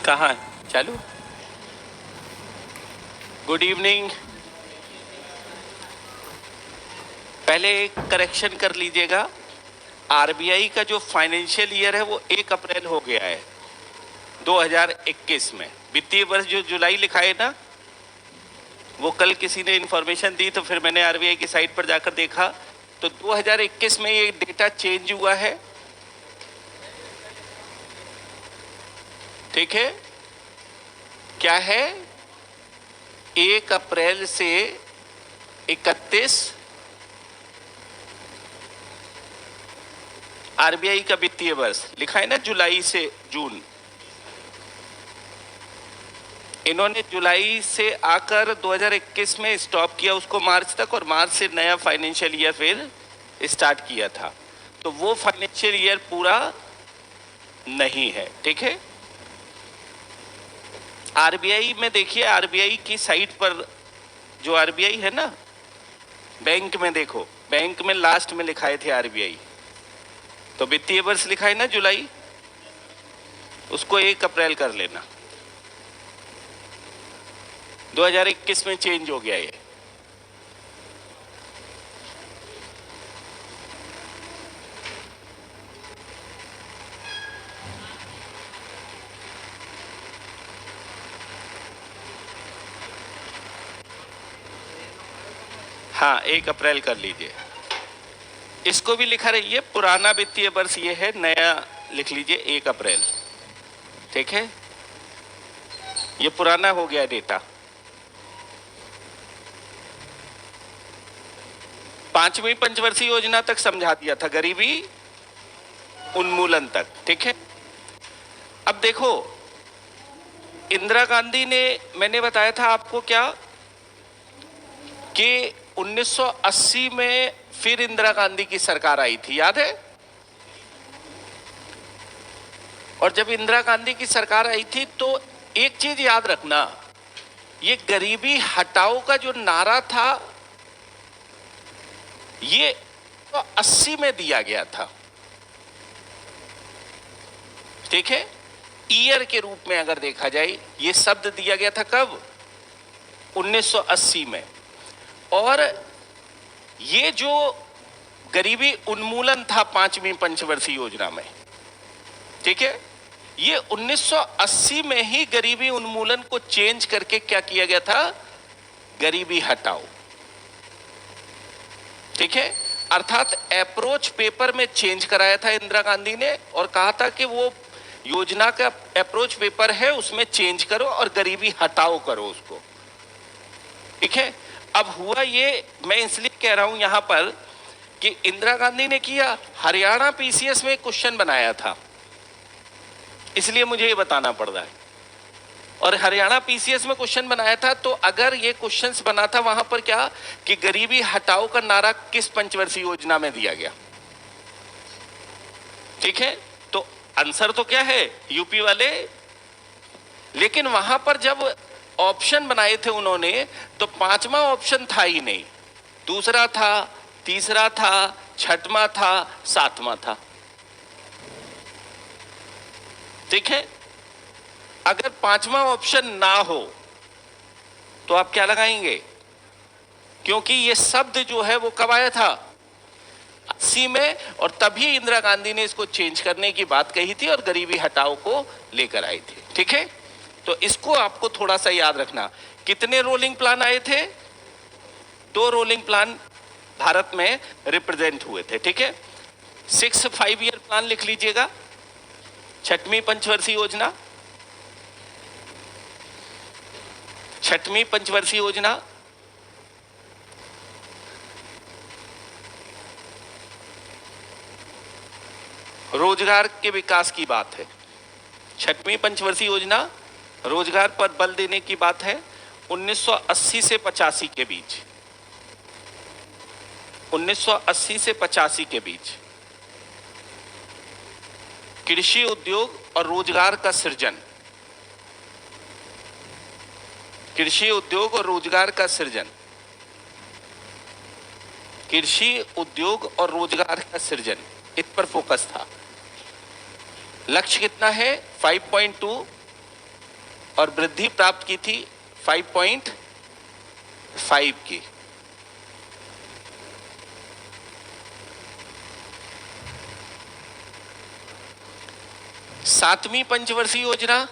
कहाँ है? चालू। Good evening. पहले एक करेक्शन कर लीजिएगा, आरबीआई का जो फाइनेंशियल ईयर है वो 1 अप्रैल हो गया है 2021 में। वित्तीय वर्ष जो जुलाई लिखा है ना, वो कल किसी ने इंफॉर्मेशन दी तो फिर मैंने आरबीआई की साइट पर जाकर देखा तो 2021 में ये डेटा चेंज हुआ है। ठीक है, क्या है? 1 अप्रैल से 31 आरबीआई का वित्तीय वर्ष लिखा है ना, जुलाई से जून। इन्होंने जुलाई से आकर 2021 में स्टॉप किया उसको मार्च तक, और मार्च से नया फाइनेंशियल ईयर फिर स्टार्ट किया था। तो वो फाइनेंशियल ईयर पूरा नहीं है। ठीक है, आरबीआई में देखिए, आरबीआई की साइट पर जो आरबीआई है ना, बैंक में देखो, बैंक में लास्ट में लिखाए थे आरबीआई, तो वित्तीय वर्ष लिखा है ना जुलाई, उसको 1 अप्रैल कर लेना। 2021 में चेंज हो गया ये। हाँ, 1 अप्रैल कर लीजिए। इसको भी लिखा रहिए, पुराना वित्तीय वर्ष ये है, नया लिख लीजिए 1 अप्रैल। ठीक है, ये पुराना हो गया डेटा। 5वीं पंचवर्षीय योजना तक समझा दिया था, गरीबी उन्मूलन तक। ठीक है, अब देखो, इंदिरा गांधी ने, मैंने बताया था आपको क्या, कि 1980 में फिर इंदिरा गांधी की सरकार आई थी, याद है? और जब इंदिरा गांधी की सरकार आई थी तो एक चीज याद रखना, ये गरीबी हटाओ का जो नारा था ये तो 80 में दिया गया था। ठीक है, ईयर के रूप में अगर देखा जाए, ये शब्द दिया गया था कब? 1980 में। और ये जो गरीबी उन्मूलन था 5वीं पंचवर्षीय योजना में, ठीक है, ये 1980 में ही गरीबी उन्मूलन को चेंज करके क्या किया गया था? गरीबी हटाओ। ठीक है, अर्थात अप्रोच पेपर में चेंज कराया था इंदिरा गांधी ने, और कहा था कि वो योजना का अप्रोच पेपर है उसमें चेंज करो और गरीबी हटाओ करो उसको। ठीक है, अब हुआ ये, मैं इसलिए कह रहा हूं यहां पर कि इंदिरा गांधी ने किया, हरियाणा पीसीएस में क्वेश्चन बनाया था, इसलिए मुझे ये बताना पड़ रहा है। और हरियाणा पीसीएस में क्वेश्चन बनाया था, तो अगर ये क्वेश्चंस बना था वहां पर क्या, कि गरीबी हटाओ का नारा किस पंचवर्षीय योजना में दिया गया? ठीक है, तो आंसर तो क्या है? यूपी वाले। लेकिन वहां पर जब ऑप्शन बनाए थे उन्होंने, तो 5वां ऑप्शन था ही नहीं, दूसरा था, तीसरा था, छठवां था, 7वां था। ठीक है, अगर 5वां ऑप्शन ना हो तो आप क्या लगाएंगे? क्योंकि ये शब्द जो है वो कब आया था? 80 में, और तभी इंदिरा गांधी ने इसको चेंज करने की बात कही थी और गरीबी हटाओ को लेकर आई थी। ठीक है, तो इसको आपको थोड़ा सा याद रखना। कितने रोलिंग प्लान आए थे? 2 रोलिंग प्लान भारत में रिप्रेजेंट हुए थे। ठीक है, 6 5 ईयर प्लान लिख लीजिएगा, 6वीं पंचवर्षीय योजना, 6वीं पंचवर्षीय योजना। रोजगार के विकास की बात है। 6वीं पंचवर्षीय योजना रोजगार पर बल देने की बात है। 1980 से 85 के बीच, 1980 से 85 के बीच कृषि उद्योग और रोजगार का सृजन, कृषि उद्योग और रोजगार का सृजन, कृषि उद्योग और रोजगार का सृजन, इस पर फोकस था। लक्ष्य कितना है? 5.2 और वृद्धि प्राप्त की थी 5.5 की। सातवीं पंचवर्षीय योजना,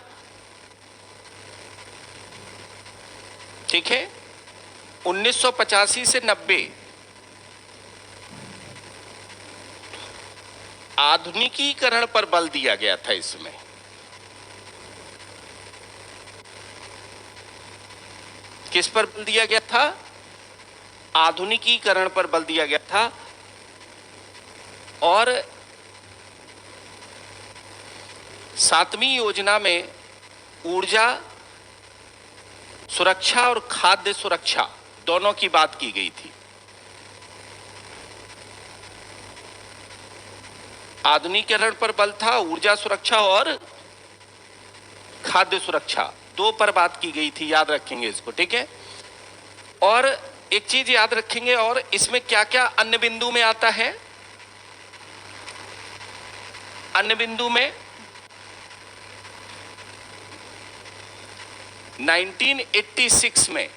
ठीक है, 1985 से 90 आधुनिकीकरण पर बल दिया गया था। इसमें किस पर बल दिया गया था? आधुनिकीकरण पर बल दिया गया था। और सातवीं योजना में ऊर्जा सुरक्षा और खाद्य सुरक्षा दोनों की बात की गई थी। आधुनिकीकरण पर बल था, ऊर्जा सुरक्षा और खाद्य सुरक्षा दो पर बात की गई थी, याद रखेंगे इसको, ठीक है। और एक चीज याद रखेंगे, और इसमें क्या क्या अन्य बिंदु में आता है। अन्य बिंदु में 1986 में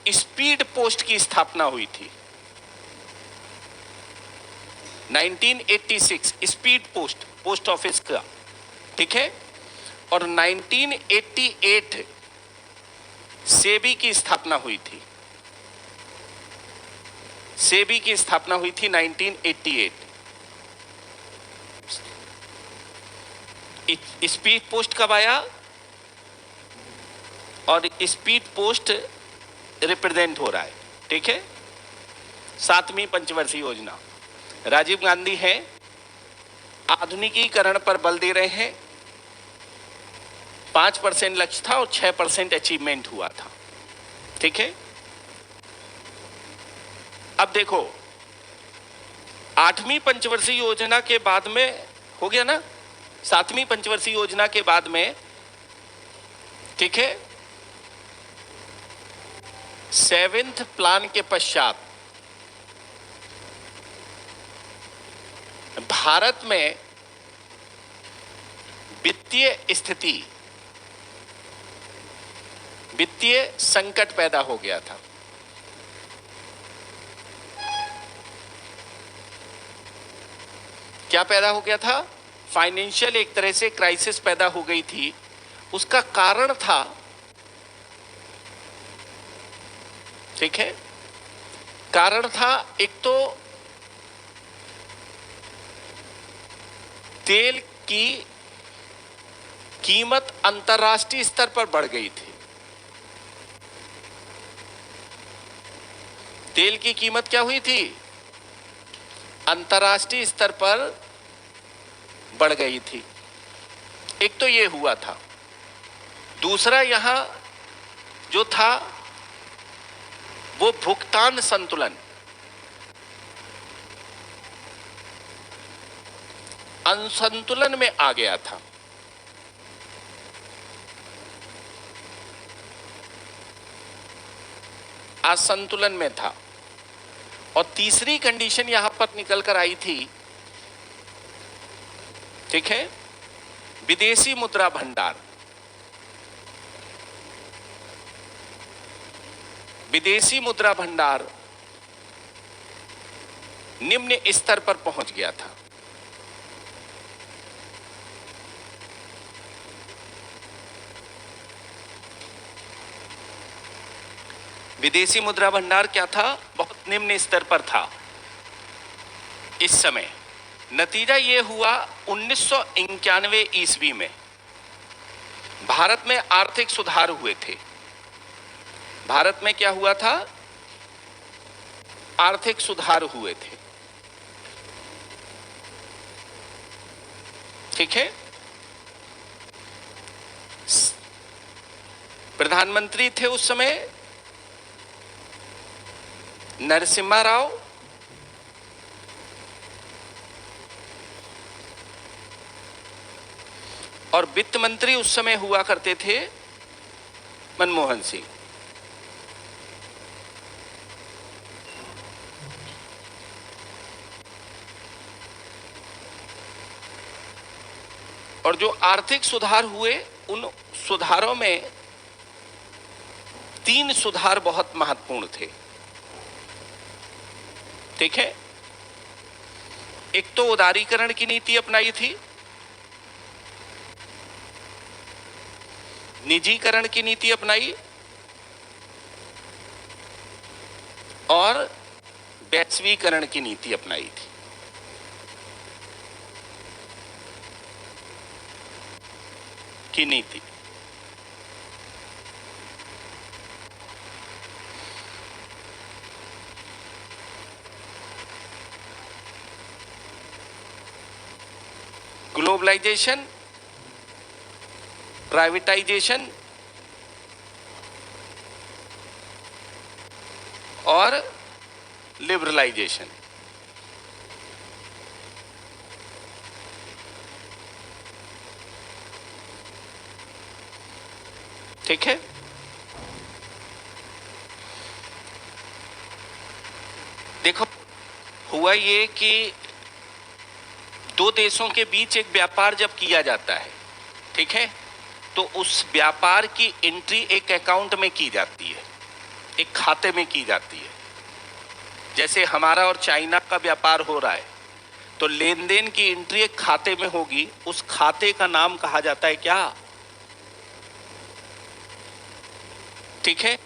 स्पीड पोस्ट की स्थापना हुई थी। 1986 स्पीड पोस्ट, पोस्ट ऑफिस का, ठीक है। और 1988 सेबी की स्थापना हुई थी। सेबी की स्थापना हुई थी 1988। स्पीड पोस्ट कब आया? और स्पीड पोस्ट रिप्रेजेंट हो रहा है, ठीक है। सातवीं पंचवर्षीय योजना राजीव गांधी है, आधुनिकीकरण पर बल दे रहे हैं। 5% लक्ष्य था और 6% अचीवमेंट हुआ था, ठीक है। अब देखो, आठवीं पंचवर्षीय योजना के बाद में हो गया ना, सातवीं पंचवर्षीय योजना के बाद में, ठीक है, 7th प्लान के पश्चात भारत में वित्तीय स्थिति, वित्तीय संकट पैदा हो गया था। क्या पैदा हो गया था? फाइनेंशियल एक तरह से क्राइसिस पैदा हो गई थी। उसका कारण था, ठीक है, कारण था एक तो तेल की कीमत अंतर्राष्ट्रीय स्तर पर बढ़ गई थी। तेल की कीमत क्या हुई थी? अंतर्राष्ट्रीय स्तर पर बढ़ गई थी। एक तो ये हुआ था। दूसरा यहां जो था वो भुगतान संतुलन, असंतुलन में आ गया था। असंतुलन में था। और तीसरी कंडीशन यहां पर निकल कर आई थी, ठीक है, विदेशी मुद्रा भंडार। विदेशी मुद्रा भंडार निम्न स्तर पर पहुंच गया था। विदेशी मुद्रा भंडार क्या था? बहुत निम्न स्तर पर था इस समय। नतीजा ये हुआ 1991 ईस्वी में भारत में आर्थिक सुधार हुए थे। भारत में क्या हुआ था? आर्थिक सुधार हुए थे, ठीक है। प्रधानमंत्री थे उस समय नरसिम्हा राव, और वित्त मंत्री उस समय हुआ करते थे मनमोहन सिंह। और जो आर्थिक सुधार हुए, उन सुधारों में 3 सुधार बहुत महत्वपूर्ण थे। ठीक है, एक तो उदारीकरण की नीति अपनाई थी, निजीकरण की नीति अपनाई और वैश्वीकरण की नीति अपनाई थी। ग्लोबलाइजेशन, प्राइवेटाइजेशन और लिबरलाइजेशन। ठीक है, देखो हुआ ये कि दो देशों के बीच एक व्यापार जब किया जाता है, ठीक है, तो उस व्यापार की एंट्री एक अकाउंट में की जाती है, एक खाते में की जाती है। जैसे हमारा और चाइना का व्यापार हो रहा है तो लेन देन की एंट्री एक खाते में होगी, उस खाते का नाम कहा जाता है क्या? ठीक है,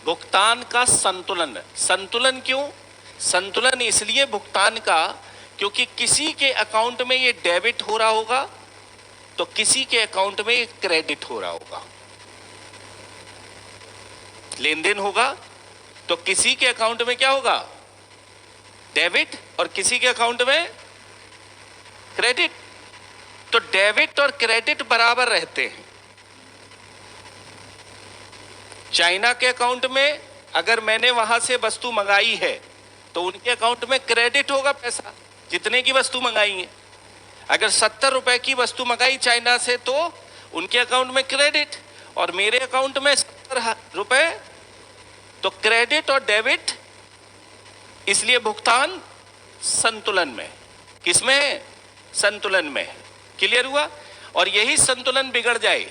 भुगतान का संतुलन। संतुलन क्यों? संतुलन इसलिए भुगतान का क्योंकि किसी के अकाउंट में ये डेबिट हो रहा होगा तो किसी के अकाउंट में ये क्रेडिट हो रहा होगा। लेन देन होगा तो किसी के अकाउंट में क्या होगा? डेबिट, और किसी के अकाउंट में क्रेडिट। तो डेबिट और क्रेडिट बराबर रहते हैं। चाइना के अकाउंट में अगर मैंने वहां से वस्तु मंगाई है तो उनके अकाउंट में क्रेडिट होगा पैसा, जितने की वस्तु मंगाई है। अगर 70 रुपए की वस्तु मंगाई चाइना से तो उनके अकाउंट में क्रेडिट और मेरे अकाउंट में 70 रुपए, तो क्रेडिट और डेबिट, इसलिए भुगतान संतुलन में। किसमें? संतुलन में। क्लियर हुआ? और यही संतुलन बिगड़ जाए,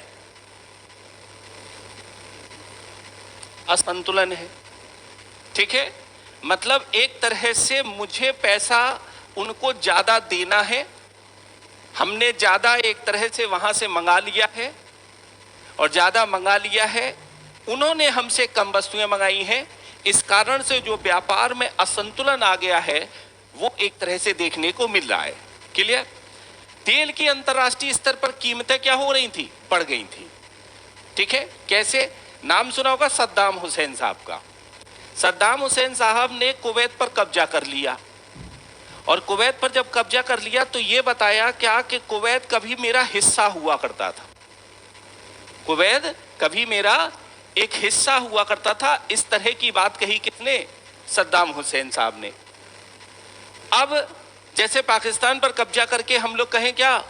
असंतुलन है। ठीक है, मतलब एक तरह से मुझे पैसा उनको ज्यादा देना है, हमने ज्यादा एक तरह से वहां से मंगा लिया है और ज्यादा मंगा लिया है, उन्होंने हमसे कम वस्तुएं मंगाई हैं। इस कारण से जो व्यापार में असंतुलन आ गया है वो एक तरह से देखने को मिल रहा है। क्लियर? तेल की अंतर्राष्ट्रीय स्तर पर कीमतें क्या हो रही थी? बढ़ गई थी। ठीक है, कैसे? नाम सुना होगा सद्दाम हुसैन साहब का। सद्दाम हुसैन साहब ने कुवैत पर कब्जा कर लिया और कुवैत पर जब कब्जा कर लिया तो ये बताया क्या कि कुवैत कभी मेरा हिस्सा हुआ करता था, कुवैत कभी मेरा एक हिस्सा हुआ करता था। इस तरह की बात कही किसने? सद्दाम हुसैन साहब ने। अब जैसे पाकिस्तान पर कब्जा करके हम लोग कहें क्या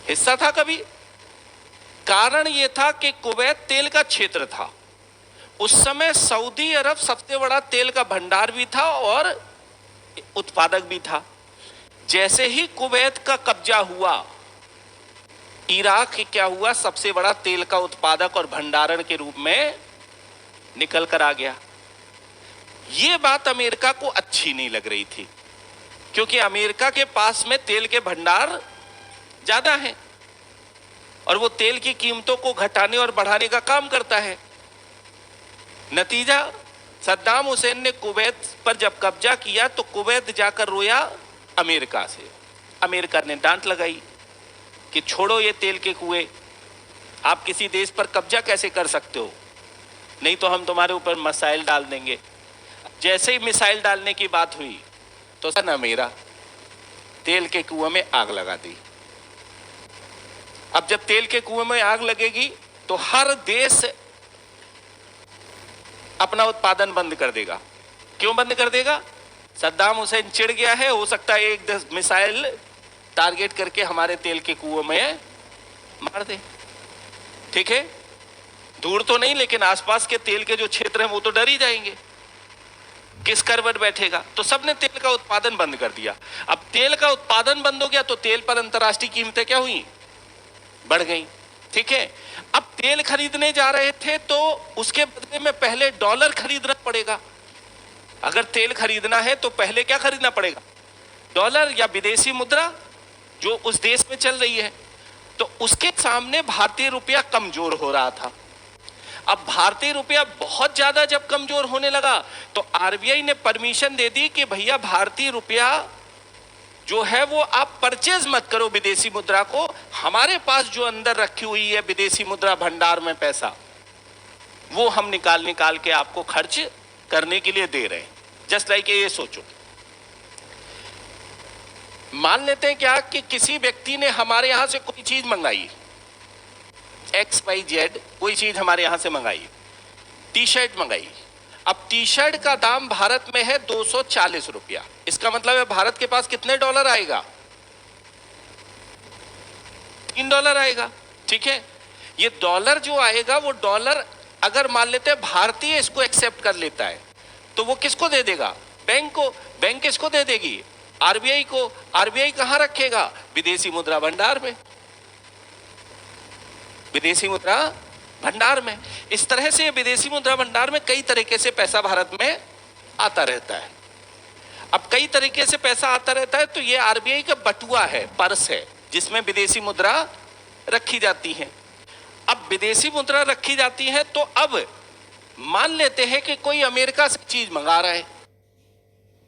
हिस्सा था कभी? कारण यह था कि कुवैत तेल का क्षेत्र था। उस समय सऊदी अरब सबसे बड़ा तेल का भंडार भी था और उत्पादक भी था। जैसे ही कुवैत का कब्जा हुआ, इराक क्या हुआ? सबसे बड़ा तेल का उत्पादक और भंडारण के रूप में निकल कर आ गया। यह बात अमेरिका को अच्छी नहीं लग रही थी क्योंकि अमेरिका के पास में तेल के भंडार ज्यादा हैं और वो तेल की कीमतों को घटाने और बढ़ाने का काम करता है। नतीजा, सद्दाम हुसैन ने कुवैत पर जब कब्जा किया तो कुवैत जाकर रोया अमेरिका से। अमेरिका ने डांट लगाई कि छोड़ो ये तेल के कुएं, आप किसी देश पर कब्जा कैसे कर सकते हो, नहीं तो हम तुम्हारे ऊपर मिसाइल डाल देंगे। जैसे ही मिसाइल डालने की बात हुई तो ना मेरा तेल के कुएं में आग लगा दी। अब जब तेल के कुएं में आग लगेगी तो हर देश अपना उत्पादन बंद कर देगा। क्यों बंद कर देगा? सद्दाम हुसैन चिढ़ गया है, हो सकता है एक मिसाइल टारगेट करके हमारे तेल के कुएं में मार दे। ठीक है, दूर तो नहीं लेकिन आसपास के तेल के जो क्षेत्र हैं वो तो डर ही जाएंगे, किस करवट बैठेगा। तो सबने तेल का उत्पादन बंद कर दिया। अब तेल का उत्पादन बंद हो गया तो तेल पर अंतर्राष्ट्रीय कीमतें क्या हुई? बढ़ गई। ठीक है, अब तेल खरीदने जा रहे थे तो उसके बदले में पहले डॉलर खरीदना पड़ेगा। अगर तेल खरीदना है तो पहले क्या खरीदना पड़ेगा? डॉलर या विदेशी मुद्रा जो उस देश में चल रही है। तो उसके सामने भारतीय रुपया कमजोर हो रहा था। अब भारतीय रुपया बहुत ज्यादा जब कमजोर होने लगा तो आरबीआई ने परमिशन दे दी कि भैया भारतीय रुपया जो है वो आप परचेज मत करो विदेशी मुद्रा को, हमारे पास जो अंदर रखी हुई है विदेशी मुद्रा भंडार में पैसा, वो हम निकाल के आपको खर्च करने के लिए दे रहे हैं। जस्ट लाइक ये सोचो, मान लेते हैं क्या कि किसी व्यक्ति ने हमारे यहां से कोई चीज मंगाई, XYZ कोई चीज हमारे यहां से मंगाई, टी शर्ट मंगाई। अब टी शर्ट का दाम भारत में है 240 रुपया। इसका मतलब है भारत के पास कितने डॉलर आएगा? $3 आएगा। ठीक है, ये डॉलर जो आएगा वो डॉलर अगर मान लेते हैं भारतीय इसको एक्सेप्ट कर लेता है तो वो किसको दे देगा? बैंक को। बैंक किसको दे देगी? आरबीआई को। आरबीआई कहां रखेगा? विदेशी मुद्रा भंडार में। विदेशी मुद्रा भंडार में। इस तरह से विदेशी मुद्रा भंडार में कई तरीके से पैसा भारत में आता रहता है। अब कई तरीके से पैसा आता रहता है तो ये आरबीआई का बटुआ है, पर्स है, जिसमें विदेशी मुद्रा रखी जाती है। अब विदेशी मुद्रा रखी जाती है तो अब मान लेते हैं कि कोई अमेरिका से चीज मंगा रहा है,